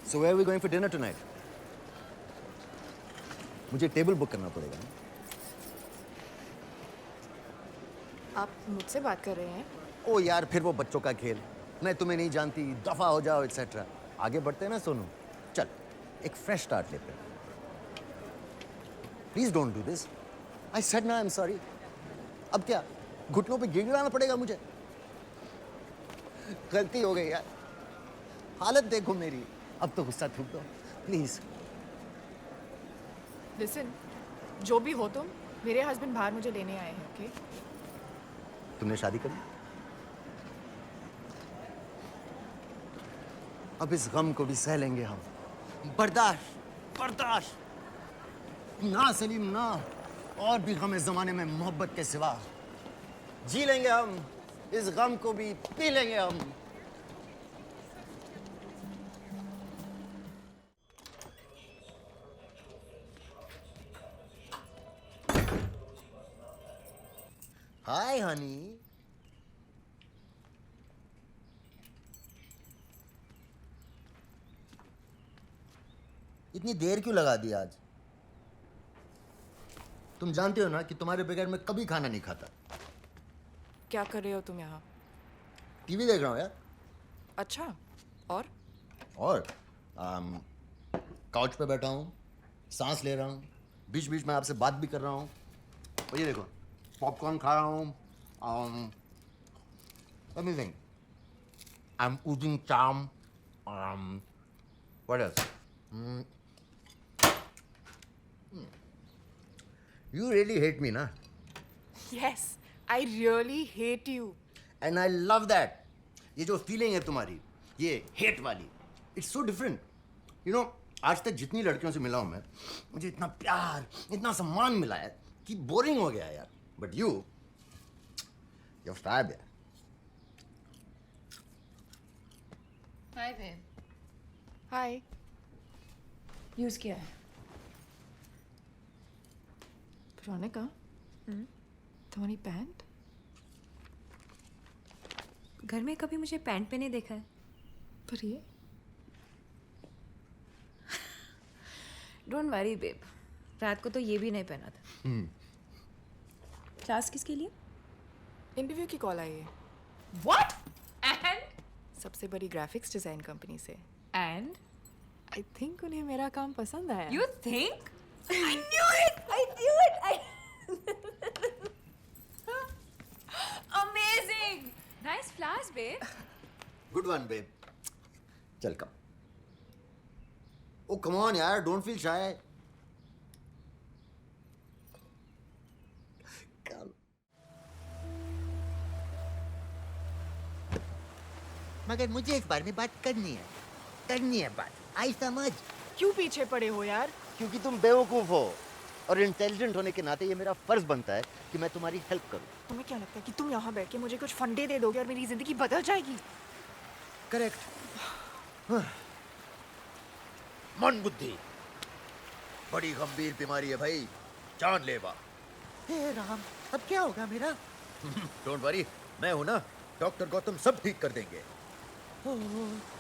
So where are we going for dinner tonight? मुझे table book करना पड़ेगा। आप मुझसे बात कर रहे हैं? ओ यार, फिर वो बच्चों का खेल। मैं तुम्हें नहीं जानती, दफा हो जाओ एक्सेट्रा। आगे बढ़ते हैं ना सोनू। चल, एक फ्रेश स्टार्ट लेते हैं। Please don't do this. I said ना आई एम सॉरी। अब क्या घुटनों पे गिड़गिड़ाना पड़ेगा मुझे? गलती हो गई यार। हालत देखो मेरी। अब तो गुस्सा थूक दो प्लीज। लिसन, जो भी हो तुम, मेरे हस्बैंड बाहर मुझे लेने आए हैं, ओके? तुमने शादी कर ली? अब इस गम को भी सह लेंगे हम। बर्दाश्त बर्दाश्त ना सलीम ना। और भी गम इस जमाने में मोहब्बत के सिवा। जी लेंगे हम, इस गम को भी पी लेंगे हम। हाय हनी। इतनी देर क्यों लगा दी आज? तुम जानते हो ना कि तुम्हारे बगैर मैं कभी खाना नहीं खाता। क्या कर रहे हो तुम यहाँ? टीवी देख रहा हूँ यार। अच्छा, और? और काउच पे बैठा हूँ, सांस ले रहा हूँ, बीच बीच में आपसे बात भी कर रहा हूँ। और ये देखो, पॉपकॉर्न खा रहा हूँ। एवरीथिंग। आई एम ईटिंग चाम। What else? You really hate me, na? Yes, I really hate you. And I love that. ये जो फीलिंग है तुम्हारी, ये हेट वाली, it's so different. You know, आज तक जितनी लड़कियों से मिला हूं मैं, मुझे इतना प्यार, इतना सम्मान मिला है कि बोरिंग हो गया यार। बट यू फैब यार। हाय बेब। हाय। यूज़ किया है? वेरोनिका, तुम्हारी पैंट? घर में कभी मुझे पैंट पहने देखा है? पर ये? डोंट वरी बेब, रात को तो ये भी नहीं पहना था। क्लास किसके लिए? इंटरव्यू की कॉल आई है। What? And? सबसे बड़ी ग्राफिक्स डिजाइन कंपनी से। And? आई थिंक उन्हें मेरा काम पसंद आया। You think? I knew it! I knew it! Amazing! Nice flowers, babe. Good one babe. चल कम। ओ कम ऑन यार, डोंट फील शाय। मगर मुझे इस बारे में बात करनी है बात। आई समझ। क्यों पीछे पड़े हो यार? क्योंकि तुम बेवकूफ हो और इंटेलिजेंट होने के नाते ये मेरा फर्ज बनता है कि मैं तुम्हारी हेल्प करूं। तुम्हें क्या लगता है कि तुम यहाँ बैठ के मुझे कुछ फंडे दे दोगे और मेरी जिंदगी बदल जाएगी? करेक्ट। मन बुद्धि बड़ी गंभीर बीमारी है भाई, जानलेवा। हे राम, अब क्या होगा मेरा? डोंट वरी, मैं हूं ना। डॉक्टर गौतम सब ठीक कर देंगे।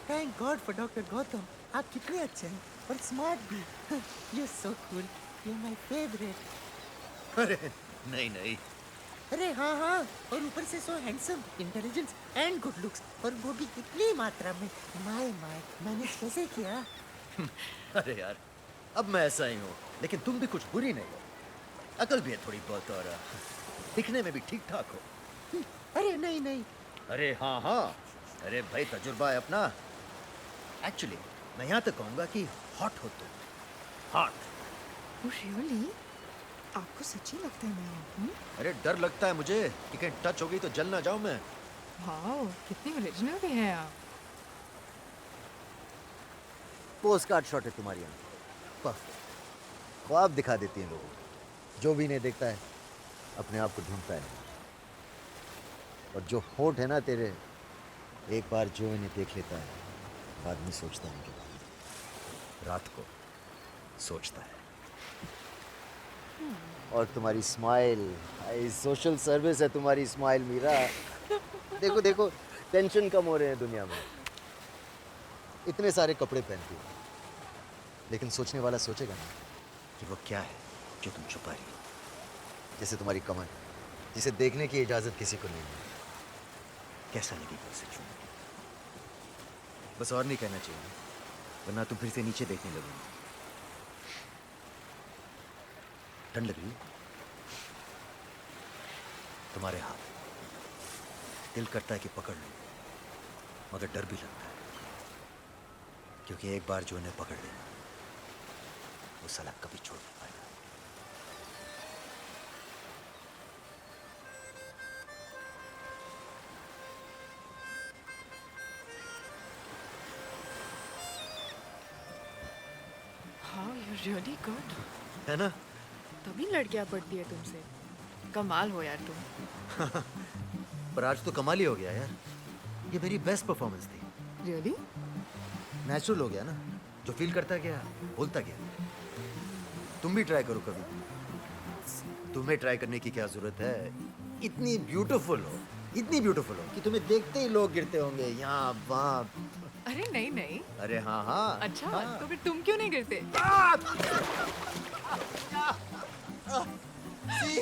Thank God for doctor Gautam. आप कितने अच्छे हैं और स्मार्ट भी। You so cool, you my favourite. अरे नहीं। अरे हाँ, और ऊपर से सो handsome, intelligence and good looks, और वो भी कितनी मात्रा में। माय मैंने कैसे किया? अरे यार, अब मैं ऐसा ही हूँ, लेकिन तुम भी कुछ बुरी नहीं हो। अकल भी है थोड़ी बहुत और दिखने में भी ठीक ठाक हो। अरे नहीं। अरे हाँ, अरे भाई तजुर्बा है अपना। एक्चुअली मैं यहाँ तक कहूँगा कि हॉट हो तुम, हॉट। रियली? आपको सच्ची लगता है मैं? अरे डर लगता है मुझे कि कहीं टच हो गई तो जल ना जाऊं मैं। वाओ, कितने ओरिजिनल भी हैं आप। पोस्ट कार्ड शॉट है तुम्हारी आंख। ख्वाब दिखा देती हैं लोगों को। जो भी इन्हें देखता है अपने आप को ढूंढता है। और जो होठ है ना तेरे, एक बार जो इन्हें देख लेता है बाद में सोचता है, रात को सोचता है। और तुम्हारी स्माइल, सोशल सर्विस है तुम्हारी स्माइल मीरा। देखो टेंशन कम हो रहे हैं दुनिया में। इतने सारे कपड़े पहनती हो, लेकिन सोचने वाला सोचेगा ना कि वो क्या है जो तुम छुपा रही हो। जैसे तुम्हारी कमर, जिसे देखने की इजाजत किसी को नहीं है। कैसा लगेगा उसे छूने के? बस और नहीं कहना चाहिए, वरना तुम फिर से नीचे देखने लगोगे। ठंड लग रही है? तुम्हारे हाथ, दिल करता है कि पकड़ लो, मगर डर भी लगता है, क्योंकि एक बार जो इन्हें पकड़ लेना, वो साला कभी छोड़ नहीं पाएगा। हाँ, you're really good. है ना? तभी लड़कियां पढ़ती है तुमसे। कमाल हो यार तुम। पर आज तो कमाल ही हो गया यार। ये मेरी बेस्ट परफॉर्मेंस थी। Really? नेचुरल हो गया ना, जो फील करता गया बोलता गया। तुम भी ट्राई करो कभी। तुम्हें ट्राई करने की क्या जरूरत है? इतनी ब्यूटीफुल हो कि तुम्हें देखते ही लोग गिरते होंगे यहाँ वहाँ। अरे नहीं नहीं। अरे हाँ हाँ। अच्छा, हाँ। तो फिर तुम क्यों नहीं गिरते? See?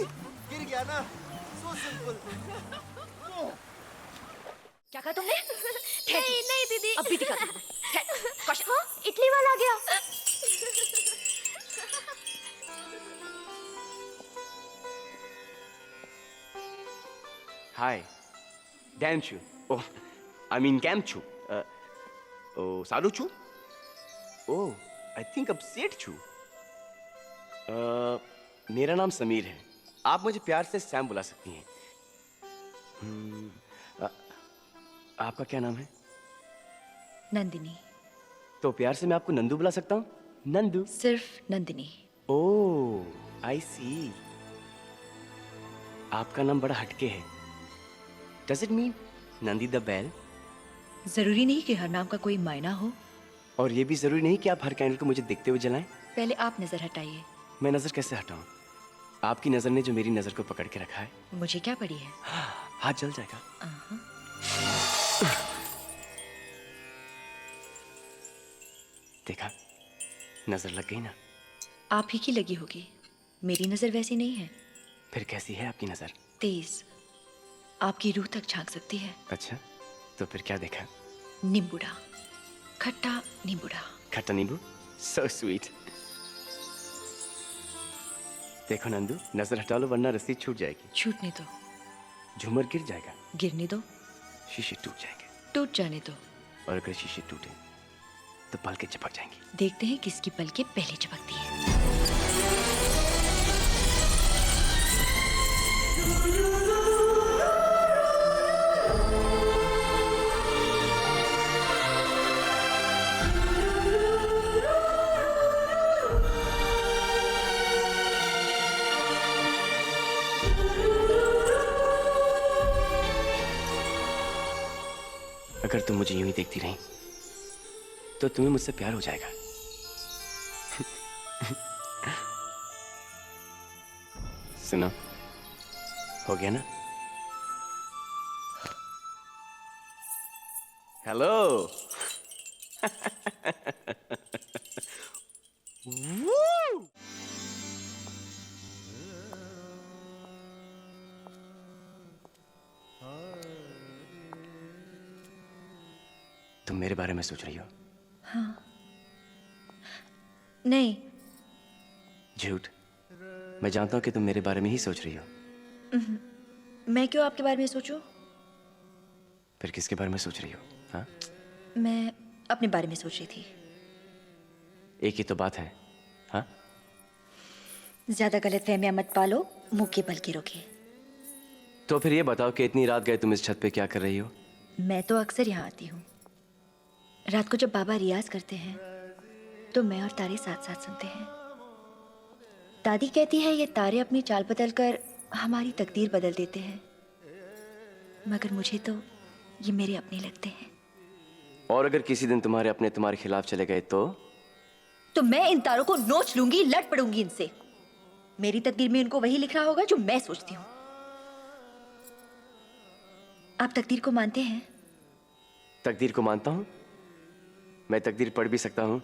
गिर गया ना, so simple। क्या कहा तुमने? नहीं नहीं दीदी, अब भी दिखा दो। हाँ, इडली वाला आ गया। Hi, Danchu. Oh, I mean Gamchu. Oh, Saluchu? Oh, I think upset chu. मेरा नाम समीर है। आप मुझे प्यार से सैम बुला सकती हैं। आपका क्या नाम है? नंदिनी। तो प्यार से मैं आपको नंदू बुला सकता हूँ? नंदू। सिर्फ नंदिनी। ओह, I see. आपका नाम बड़ा हटके है। Does it mean Nandi the बैल? जरूरी नहीं कि हर नाम का कोई मायना हो। और ये भी जरूरी नहीं कि आप हर कैंडल को मुझे देखते हुए जलाएं। पहले आप नजर हटाइए। मैं नजर कैसे हटाऊं? आपकी नजर ने जो मेरी नजर को पकड़ के रखा है। मुझे क्या पड़ी है? हाथ जल जाएगा। देखा, नजर लग गई ना। आप ही की लगी होगी, मेरी नजर वैसी नहीं है। फिर कैसी है आपकी नजर? तेज, आपकी रूह तक झांक सकती है। अच्छा, तो फिर क्या देखा? नींबूड़ा, खट्टा नींबूड़ा। खट्टा नींबू? So sweet. देखो नंदू, नजर हटा लो वरना रस्सी छूट जाएगी। छूटने दो। झूमर गिर जाएगा। गिरने दो। शीशे टूट जाएंगे। टूट जाने दो। और अगर शीशे टूटे तो पलकें चिपक जाएंगी। देखते हैं किसकी पलकें पहले चिपकती है। अगर तुम मुझे यूं ही देखती रही तो तुम्हें मुझसे प्यार हो जाएगा। सुनो, हो गया ना? हेलो। तुम मेरे बारे में सोच रही हो? नहीं। झूठ। मैं जानता हूं कि तुम मेरे बारे में ही सोच रही हो। मैं क्यों आपके बारे में सोचूं? फिर किसके बारे में सोच रही हो? हाँ? मैं अपने बारे में सोच रही थी। एक ही तो बात है। हाँ? ज्यादा गलतफहमियां मत पालो, मुंह के बल के रोके। तो फिर ये बताओ कि इतनी रात गए तुम इस छत पे क्या कर रही हो? मैं तो अक्सर यहाँ आती हूँ। रात को जब बाबा रियाज करते हैं तो मैं और तारे साथ साथ सुनते हैं। दादी कहती है ये तारे अपनी चाल बदल कर हमारी तकदीर बदल देते हैं, मगर मुझे तो ये मेरे अपने लगते हैं। और अगर किसी दिन तुम्हारे खिलाफ चले गए तो मैं इन तारों को नोच लूंगी, लड़ पड़ूंगी इनसे। मेरी तकदीर में इनको वही लिखना होगा जो मैं सोचती हूँ। आप तकदीर को मानते हैं? तकदीर को मानता हूं। मैं तकदीर पढ़ भी सकता हूँ।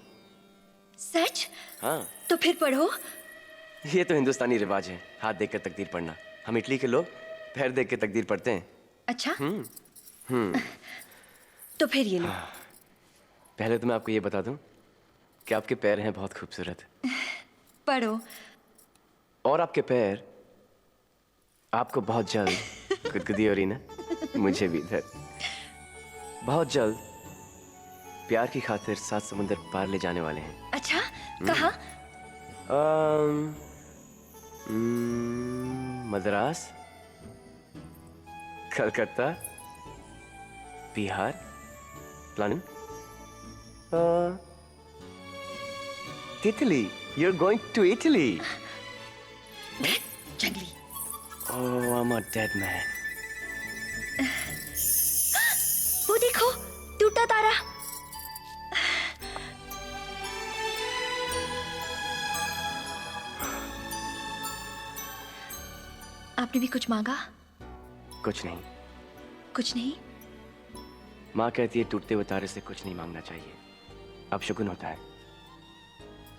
सच? हाँ, तो फिर पढ़ो। ये तो हिंदुस्तानी रिवाज है, हाथ देखकर तकदीर पढ़ना। हम इटली के लोग पैर देख के तकदीर पढ़ते हैं। अच्छा। तो फिर ये लो। पहले तो मैं आपको ये बता दूं कि आपके पैर हैं बहुत खूबसूरत, पढ़ो। और आपके पैर आपको बहुत जल्द गुदगुदी हो रही ना, मुझे भी इधर बहुत जल्द प्यार की खातिर 7 समुंदर पार ले जाने वाले हैं। अच्छा, कहाँ? Madras, Calcutta, Bihar, London, Italy. You're going to Italy. जंगली। Oh, I'm a dead man. वो देखो, टूटा तारा। आपने भी कुछ मांगा? कुछ नहीं। कुछ नहीं? माँ कहती है टूटते हुए तारे से कुछ नहीं मांगना चाहिए, अब शगुन होता है।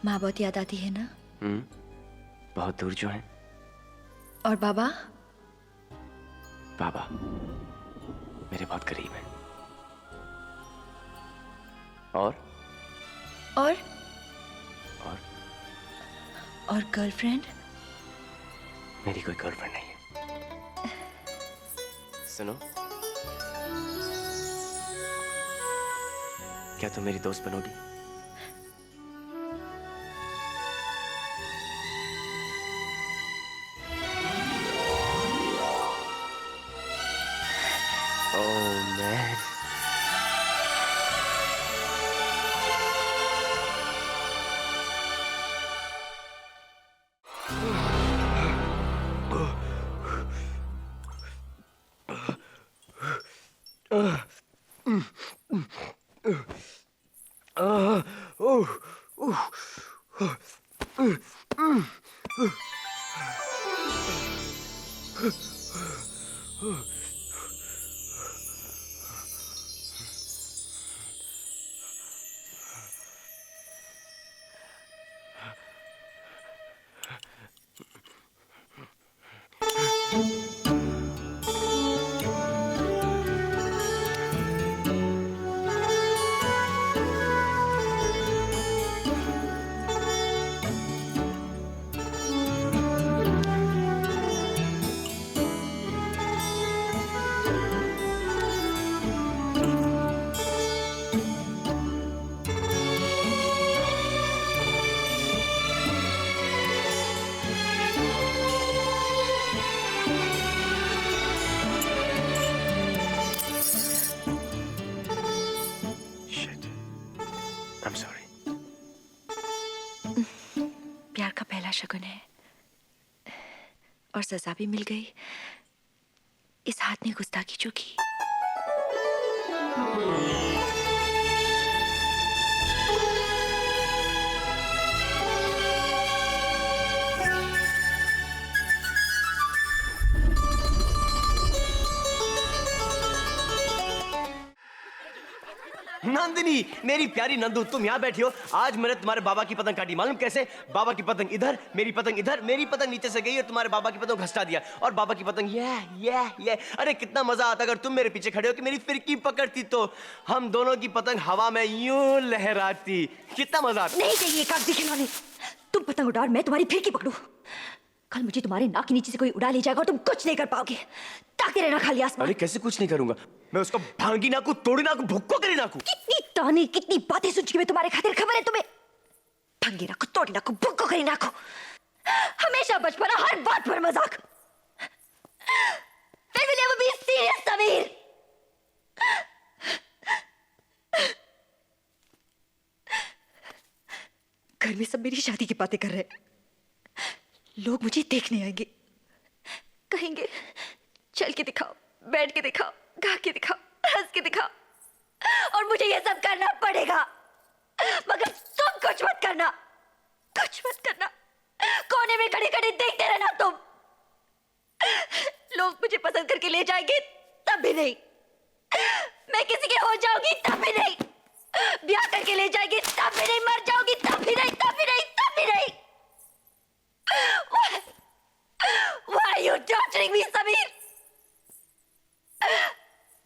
माँ बहुत याद आती है ना? बहुत दूर जो है। और बाबा? बाबा मेरे बहुत करीब है। और और और और गर्लफ्रेंड? मेरी कोई गर्लफ्रेंड नहीं है। सुनो, क्या तुम मेरी दोस्त बनोगी? Oh man. Shit. I'm sorry. प्यार का पहला शगुन है और सजा भी मिल गई। इस हाथ ने गुस्ताखी जो की। नंदिनी, मेरी प्यारी नंदू, तुम यहाँ बैठी हो। आज मैंने तुम्हारे बाबा की पतंग काटी, मालूम कैसे? बाबा की पतंग इधर, मेरी पतंग इधर, मेरी पतंग नीचे से गई और तुम्हारे बाबा की पतंग घसटा दिया, और बाबा की पतंग ये। अरे कितना मजा आता अगर तुम मेरे पीछे खड़े हो कि मेरी फिरकी पकड़ती तो हम दोनों की पतंग हवा में यूं लहराती। कितना मजा आता। नहीं चाहिए कागजी खिलौने। तुम पतंग उड़ा और मैं तुम्हारी फिरकी पकड़ूं। कल मुझे तुम्हारे नाक के नीचे से कोई उड़ा ले जाएगा और तुम कुछ नहीं कर पाओगे। ताकते रहना खाली आसमान। अरे कैसे कुछ नहीं करूंगा? मैं उसको भांगी नाकू, तोड़ी नाकू, भुक्को करी नाकू। कितनी ताने, कितनी बातें सुन चुकी मैं तुम्हारे खातिर। खबर है तुम्हें? भंगी नाकू, तोड़ी नाकू, भुक्को करी नाकू। हमेशा बचपना, हर बात पर मजाक। When will you ever be serious, Sameer? घर में सब मेरी शादी की बातें कर रहे हैं। लोग मुझे देखने आएंगे, कहेंगे चल के दिखाओ, बैठ के दिखाओ, गा के दिखाओ, हंस के दिखाओ, और मुझे ये सब करना पड़ेगा। मगर तुम कुछ मत करना, कुछ मत करना। कोने में खड़े खड़े देखते रहना तुम। लोग मुझे पसंद करके ले जाएंगे तब भी नहीं, मैं किसी के हो जाऊंगी तब भी नहीं। ब्याह करके ले जाएगी तब भी नहीं, मर जाओगी तब भी नहीं, तब भी नहीं, तब भी नहीं। Why are you torturing me, Sameer?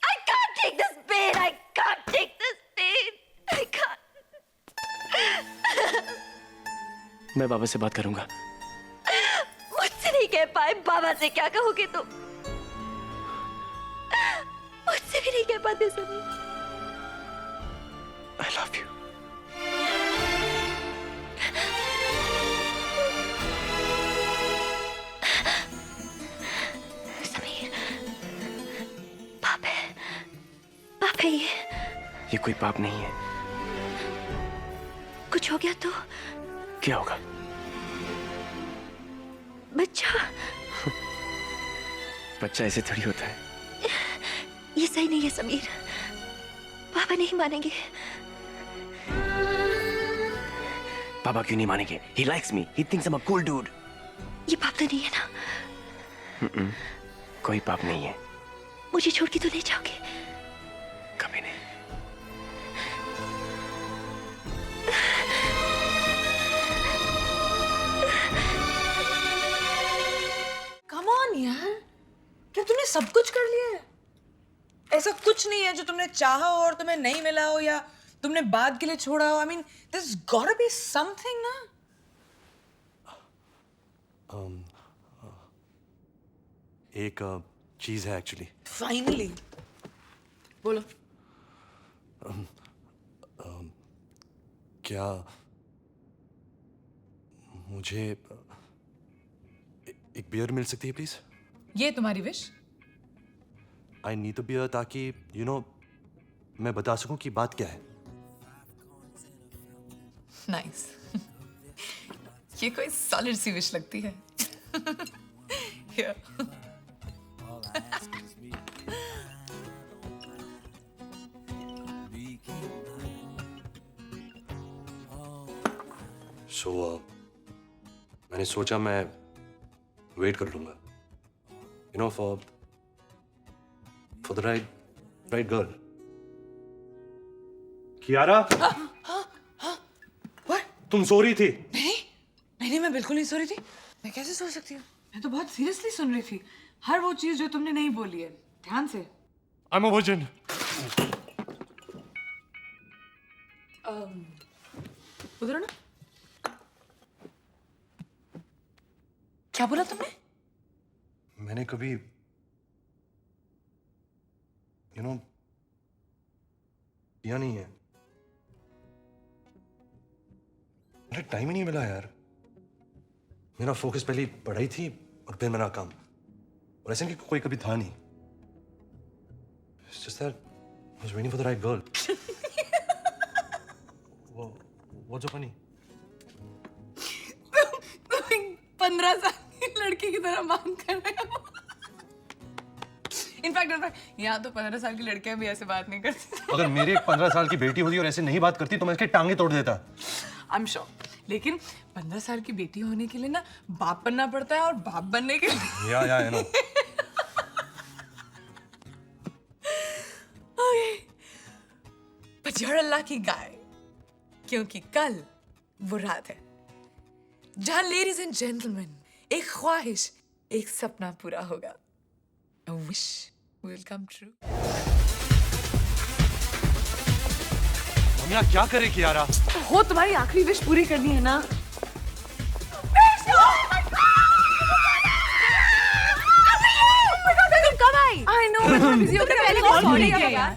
I can't take this pain. I can't take this pain. I can't. मैं बाबा से बात करूंगा। मुझसे नहीं कह पाए, बाबा से क्या कहोगे तुम? मुझसे भी नहीं कह पाते Sameer. I love you. Sameer, पाप है ये। कोई पाप नहीं है। कुछ हो गया तो क्या होगा? बच्चा। बच्चा ऐसे थोड़ी होता है। ये सही नहीं है समीर, पापा नहीं मानेंगे। पापा क्यों नहीं मानेंगे? He likes me. He thinks I'm a cool dude. ये पाप तो नहीं है ना? कोई पाप नहीं है। मुझे छोड़ के तो नहीं जाओगे? कभी नहीं। कम ऑन यार, क्या तुमने सब कुछ कर लिया है? ऐसा कुछ नहीं है जो तुमने चाहा हो और तुम्हें नहीं मिला हो या तुमने बाद के लिए छोड़ा हो। I mean, there's gotta be something ना? एक चीज है एक्चुअली। Finally, बोलो। क्या मुझे एक बियर मिल सकती है प्लीज? ये तुम्हारी wish? I need a beer ताकि यू नो मैं बता सकूं कि बात क्या है। नाइस। ये कोई सॉलिड सी विश लगती है। Here. सो मैंने सोचा मैं वेट कर लूंगा, you know, for the right girl. Kiara, तुम सो रही थी? नहीं, मैं बिल्कुल नहीं सो रही थी। मैं कैसे सो सकती हूँ? मैं तो बहुत सीरियसली सुन रही थी, हर वो चीज जो तुमने नहीं बोली है, ध्यान से। I'm a virgin. उधर ना। क्या बोला तुमने? मैंने कभी यू नो किया नहीं है। मुझे टाइम ही नहीं मिला यार। मेरा फोकस पहले पढ़ाई थी और फिर मेरा काम, और ऐसे कि कोई कभी था नहीं। It's just that I was waiting for the right girl. What's so funny? 15 साल की लड़की की तरह बात कर रहे हो। इनफैक्ट यहाँ तो 15 साल की लड़कियां भी ऐसे बात नहीं करती। अगर मेरी एक 15 साल की बेटी होती और ऐसे नहीं बात करती तो मैं इसके टांगे तोड़ देता। I'm sure. लेकिन 15 साल की बेटी होने के लिए ना बाप बनना पड़ता है, और बाप बनने के लिए या I know. But you're a lucky guy. क्योंकि कल वो रात है जहां लेडीज एंड जेंटलमैन एक ख्वाहिश, एक सपना पूरा होगा। A wish will come true. हम यहाँ क्या करें कियारा? हो तुम्हारी आखिरी विश पूरी करनी है ना? कब आई? I know, मैं थोड़ा busy हो गई, पहले कॉल sorry किया किया यार।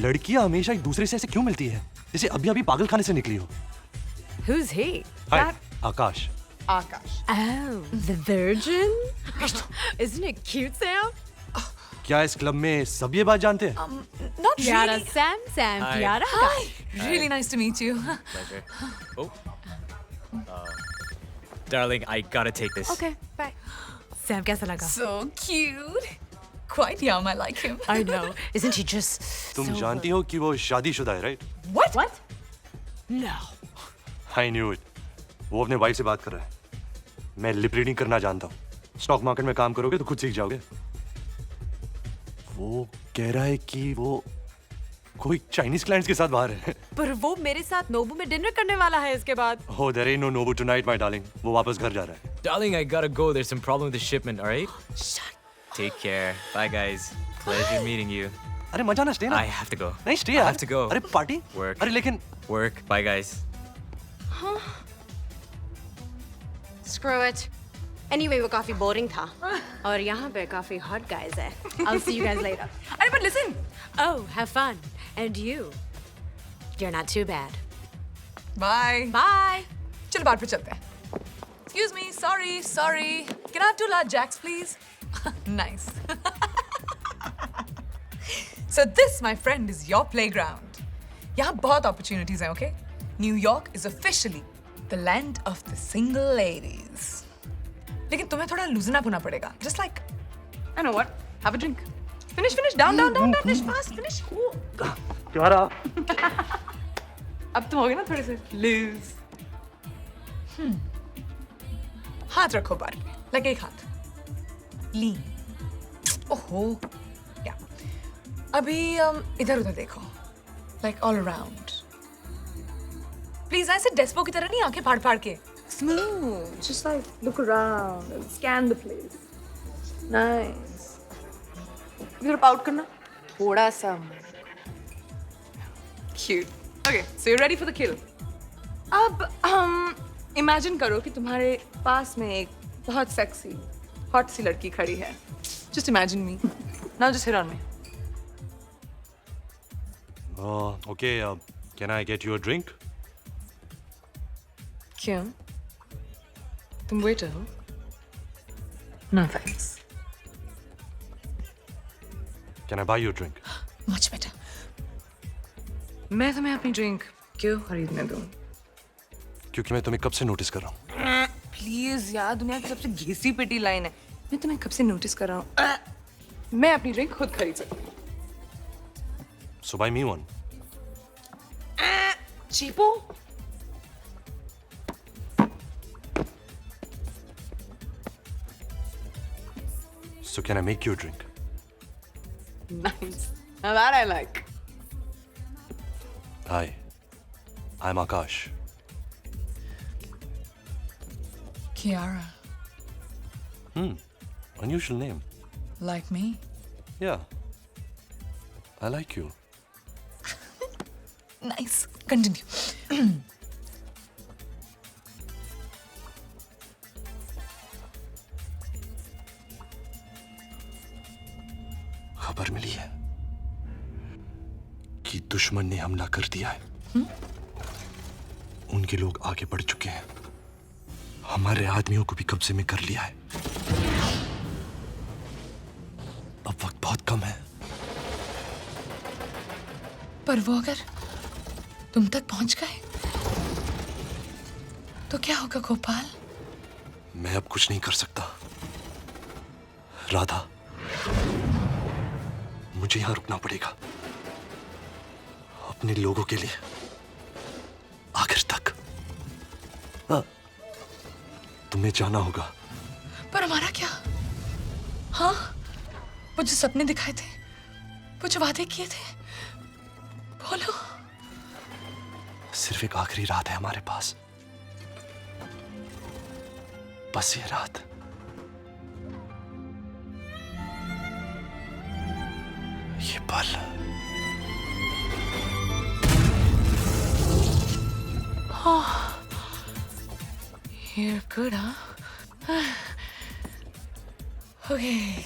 लड़कियां हमेशा एक दूसरे से ऐसे क्यों मिलती है जैसे अभी पागल खाने से निकली हो? Who's he? Hi, Akash. Akash. Oh, the virgin? Isn't it cute, Sam? क्या इस क्लब में सब ये बात जानते हैं? Not Kiara, really. Sam, Hi. Kiara. Hi. Really nice to meet you. Pleasure. Oh. Darling, I gotta take this. Okay, bye. Sam, कैसा लगा? So cute. Quite young, I like him. I know. Isn't he just तुम so जानती हो कि वो शादीशुदा है, right? What? What? No. I knew it. वो अपने वाइफ से बात कर रहा है। मैं लिप रीडिंग करना जानता हूँ। स्टॉक मार्केट में काम करोगे तो खुद सीख जाओगे। वो कह रहा है कि वो कोई चाइनीज क्लाइंट्स के साथ बाहर है। पर वो मेरे साथ नोबू में डिनर करने वाला है इसके बाद। Oh, there ain't no Nobu tonight, my darling. वो वापस घर जा रहा है। Darling, I gotta go. There's some problem with the shipment, alright? Take care. Bye, guys. Pleasure meeting you. अरे मजा ना, स्टे ना। I have to go. नहीं स्टे I यार। have to go. अरे पार्टी? Work. अरे लेकिन Work. Bye, guys. Screw it. Anyway, वो काफी बोरिंग था और यहाँ पे काफी hot guys है। I'll see you guys later. अरे but listen. Oh, have fun. And you? You're not too bad. Bye. Bye. चलो बात पे चलते हैं. Excuse me. Sorry. Can I have 2 large jacks, please? Nice. So this, my friend, is your playground. यहाँ बहुत opportunities हैं, okay? New York is officially the land of the single ladies. लेकिन तुम्हें थोड़ा loosen up होना पड़ेगा. Just like, I know what? Have a drink. Finish. Down. Finish fast. Finish. क्या रहा? अब तुम हो गए ना थोड़े से लूज. हाथ रखो बार पे, like एक हाथ. लीन. ओहो. या. अभी इधर उधर देखो. Like all around. Please ऐसे डेस्पो की तरह नहीं आंखें फाड़ के. Smooth. Just like look around and scan the place. Nice. इधर आउट करना. थोड़ा सा. Cute. Okay, so you're ready for the kill. अब imagine करो कि तुम्हारे पास में एक बहुत sexy, hot सी लड़की खड़ी है. Just imagine me. Now just hit on me. Okay, can I get you a drink? क्यों? तुम waiter हो? No thanks. Can I buy you a drink? Much better. मैं तुम्हें अपनी ड्रिंक क्यों खरीदने दूं? क्योंकि मैं तुम्हें कब से नोटिस कर रहा हूँ। प्लीज यार, दुनिया की सबसे घिसी पिटी लाइन है. मैं तुम्हें कब से नोटिस कर रहा हूँ. मैं अपनी ड्रिंक खुद खरीद सकती हूँ. So buy me one. चीपो. So can I make you a drink? Nice. Now that I like. Hi, I'm Akash. Kiara. Unusual name. Like me? Yeah. I like you. Nice. Continue. खबर मिली है कि दुश्मन ने हमला कर दिया है. उनके लोग आगे बढ़ चुके हैं. हमारे आदमियों को भी कब्जे में कर लिया है. अब वक्त बहुत कम है. पर वो अगर तुम तक पहुंच गए तो क्या होगा गोपाल? मैं अब कुछ नहीं कर सकता. राधा, मुझे यहां रुकना पड़ेगा. अपने लोगों के लिए आखिर तक. तुम्हें जाना होगा. पर हमारा क्या? हाँ, वो जो सपने दिखाए थे, वो जो वादे किए थे, बोलो. सिर्फ एक आखिरी रात है हमारे पास. बस ये रात. ये पल. You're good, huh? Okay.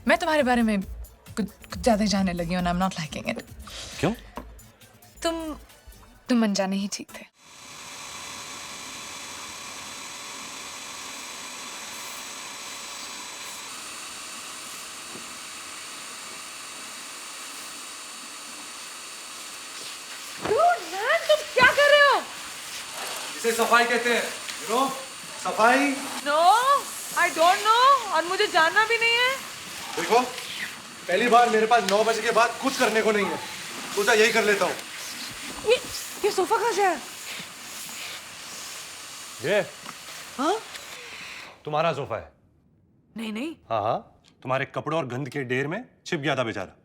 मैं तुम्हारे बारे में कुछ ज्यादा जानने लगी हूँ. I'm not liking it. क्यों? तुम अनजाने ही ठीक थे. तुम क्या कर रहे हो? इसे सफाई कहते हैं. सफाई. No, I don't know. और मुझे जानना भी नहीं है. देखो, पहली बार मेरे पास 9 बजे के बाद कुछ करने को नहीं है. सोचा यही कर लेता हूँ. ये सोफा कहाँ से है? ये हाँ? तुम्हारा सोफा है. नहीं. हाँ, तुम्हारे कपड़ों और गंद के ढेर में छिप गया था बेचारा.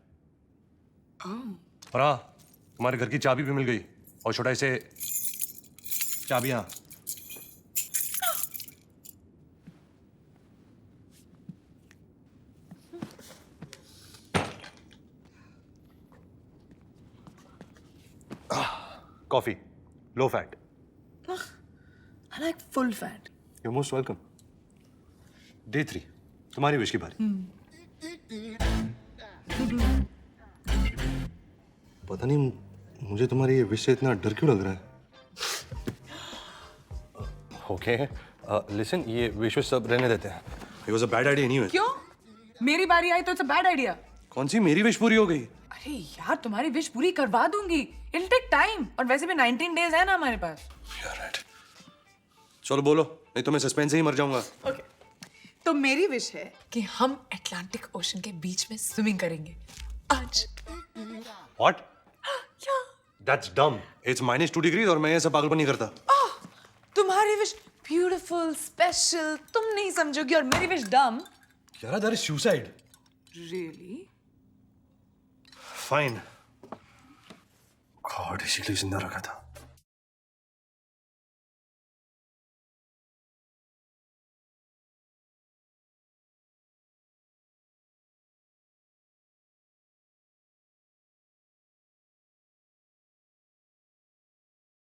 और हाँ, तुम्हारे घर की चाबी भी मिल गई और छोटा से चाबियां। Coffee, low fat. I like full fat. You're most welcome. Day 3, तुम्हारी विश की बारी। पता नहीं मुझे तुम्हारी ये विश से इतना डर क्यों लग रहा है। ओके, लिसन, ये विश सब रहने देते हैं। It was a bad idea anyway. क्यों? मेरी बारी आई तो इट्स अ बैड आइडिया। कौन सी मेरी विश पूरी हो गई? अरे यार, तुम्हारी विश पूरी करवा दूंगी। It'll take time. और वैसे भी 19 days है ना हमारे पास। You're right. चलो बोलो, नहीं तो मैं सस्पेंस से ही मर जाऊंगा। ओके, तो मेरी विश है कि हम अटलांटिक ओशन के बीच में स्विमिंग करेंगे आज। What? क्या? That's dumb. It's -2 degrees और मैं ये सब पागलपन नहीं करता। तुम्हारी विश ब्यूटीफुल, स्पेशल, तुम नहीं समझोगी, और मेरी विश डम। यार, that is suicide. Really? Fine. God, इसीलिए जिंदा रखा था।